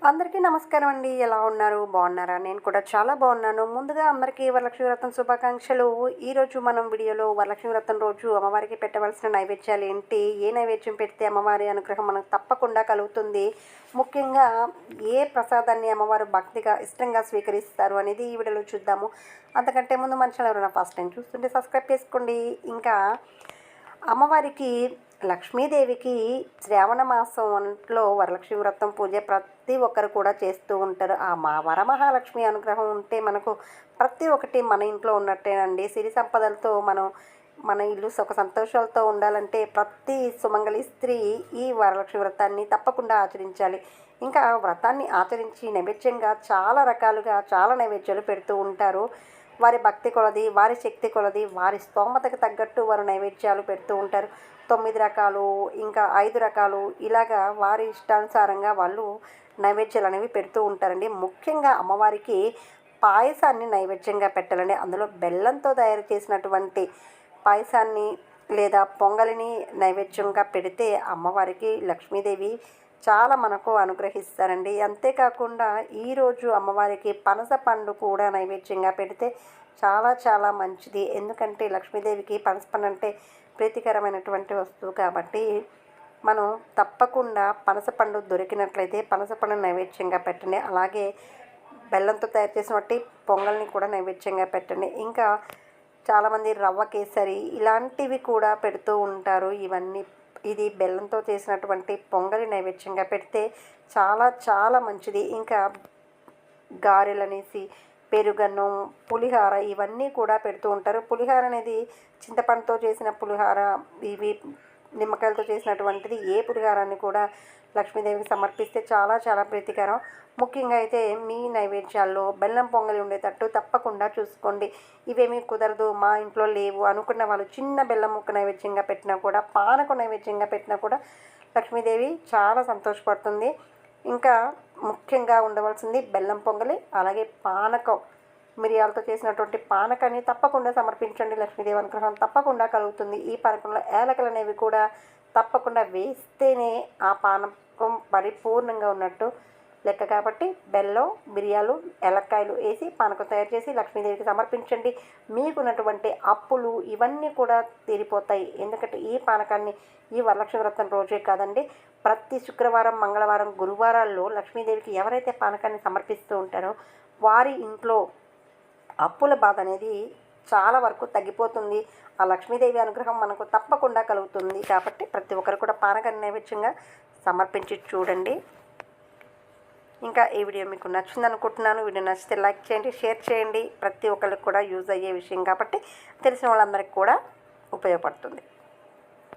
అందరికీ నమస్కారం అండి. ఎలా ఉన్నారు? బాగున్నారా? నేను కూడా చాలా బాగున్నాను. ముందుగా అందరికీ వరలక్ష్మి వ్రతం శుభాకాంక్షలు. ఈరోజు మనం వీడియోలో వరలక్ష్మి వ్రతం రోజు అమ్మవారికి పెట్టవలసిన నైవేద్యాలు ఏంటి, ఏ నైవేద్యం పెడితే అమ్మవారి అనుగ్రహం మనకు తప్పకుండా కలుగుతుంది, ముఖ్యంగా ఏ ప్రసాదాన్ని అమ్మవారు భక్తిగా ఇష్టంగా స్వీకరిస్తారు అనేది ఈ వీడియోలో చూద్దాము. అంతకంటే ముందు మన ఛానల్ ఎవరైనా ఫస్ట్ టైం చూస్తుంటే సబ్స్క్రైబ్ చేసుకోండి. ఇంకా అమ్మవారికి లక్ష్మీదేవికి శ్రావణ మాసంలో వరలక్ష్మి వ్రతం పూజ ప్రతి ఒక్కరు కూడా చేస్తూ ఉంటారు. ఆ వరమహాలక్ష్మి అనుగ్రహం ఉంటే మనకు ప్రతి ఒక్కటి మన ఇంట్లో ఉన్నట్టేనండి. సిరి సంపదలతో మన ఇల్లు సుఖ సంతోషాలతో ఉండాలంటే ప్రతి సుమంగళి స్త్రీ ఈ వరలక్ష్మి వ్రతాన్ని తప్పకుండా ఆచరించాలి. ఇంకా వ్రతాన్ని ఆచరించి నైవేద్యంగా చాలా రకాలుగా చాలా నైవేద్యాలు పెడుతూ ఉంటారు. వారి భక్తి కొలది, వారి శక్తి కొలది, వారి స్తోమతకు తగ్గట్టు వారు నైవేద్యాలు పెడుతూ ఉంటారు. 9 రకాలు, ఇంకా 5 రకాలు, ఇలాగా వారి ఇష్టానుసారంగా వాళ్ళు నైవేద్యాలు అనేవి పెడుతూ ఉంటారండి. ముఖ్యంగా అమ్మవారికి పాయసాన్ని నైవేద్యంగా పెట్టాలండి. అందులో బెల్లంతో తయారు చేసినటువంటి పాయసాన్ని లేదా పొంగలిని నైవేద్యంగా పెడితే అమ్మవారికి లక్ష్మీదేవి చాలా మనకు అనుగ్రహిస్తారండి. అంతేకాకుండా ఈరోజు అమ్మవారికి పనస పండు కూడా నైవేద్యంగా పెడితే చాలా చాలా మంచిది. ఎందుకంటే లక్ష్మీదేవికి పనస పండు అంటే ప్రీతికరమైనటువంటి వస్తువు కాబట్టి మనం తప్పకుండా పనస పండు దొరికినట్లయితే పనస పండు నైవేద్యంగా పెట్టండి. అలాగే బెల్లంతో తయారు చేసినటువంటి పొంగల్ని కూడా నైవేద్యంగా పెట్టండి. ఇంకా చాలామంది రవ్వ కేసరి ఇలాంటివి కూడా పెడుతూ ఉంటారు. ఇది బెల్లంతో చేసినటువంటి పొంగలి నైవేద్యంగా పెడితే చాలా చాలా మంచిది. ఇంకా గారెలనేసి పెరుగన్నం, పులిహార ఇవన్నీ కూడా పెడుతూ ఉంటారు. పులిహార అనేది చింతపండుతో చేసిన పులిహార, ఇవి నిమ్మకాయలతో చేసినటువంటిది ఏ పులిహారాన్ని కూడా లక్ష్మీదేవికి సమర్పిస్తే చాలా చాలా ప్రీతికరం. ముఖ్యంగా అయితే మీ నైవేద్యాల్లో బెల్లం పొంగలి ఉండేటట్టు తప్పకుండా చూసుకోండి. ఇవేమీ కుదరదు, మా ఇంట్లో లేవు అనుకున్న వాళ్ళు చిన్న బెల్లం ముక్క నైవేద్యంగా పెట్టినా కూడా, పానకం నైవేద్యంగా పెట్టినా కూడా లక్ష్మీదేవి చాలా సంతోషపడుతుంది. ఇంకా ముఖ్యంగా ఉండవలసింది బెల్లం పొంగలి, అలాగే పానకం, మిరియాలతో చేసినటువంటి పానకాన్ని తప్పకుండా సమర్పించండి. లక్ష్మీదేవి అనుగ్రహం తప్పకుండా కలుగుతుంది. ఈ పానకంలో ఏలకలు అనేవి కూడా తప్పకుండా వేస్తేనే ఆ పానకం పరిపూర్ణంగా ఉన్నట్టు లెక్క. కాబట్టి బెల్లం, మిరియాలు, ఏలక్కాయలు వేసి పానకం తయారు చేసి లక్ష్మీదేవికి సమర్పించండి. మీకున్నటువంటి అప్పులు ఇవన్నీ కూడా తీరిపోతాయి. ఎందుకంటే ఈ పానకాన్ని ఈ వరలక్ష్మి వ్రతం రోజే కాదండి, ప్రతి శుక్రవారం, మంగళవారం, గురువారాల్లో లక్ష్మీదేవికి ఎవరైతే పానకాన్ని సమర్పిస్తూ ఉంటారో వారి ఇంట్లో అప్పుల బాధ అనేది చాలా వరకు తగ్గిపోతుంది. ఆ లక్ష్మీదేవి అనుగ్రహం మనకు తప్పకుండా కలుగుతుంది. కాబట్టి ప్రతి ఒక్కరు కూడా పానకాన్ని నైవేద్యంగా సమర్పించి చూడండి. ఇంకా ఈ వీడియో మీకు నచ్చింది అనుకుంటున్నాను. వీడియో నచ్చితే లైక్ చేయండి, షేర్ చేయండి. ప్రతి ఒక్కరికి కూడా యూజ్ అయ్యే విషయం కాబట్టి తెలిసిన వాళ్ళందరికీ కూడా ఉపయోగపడుతుంది.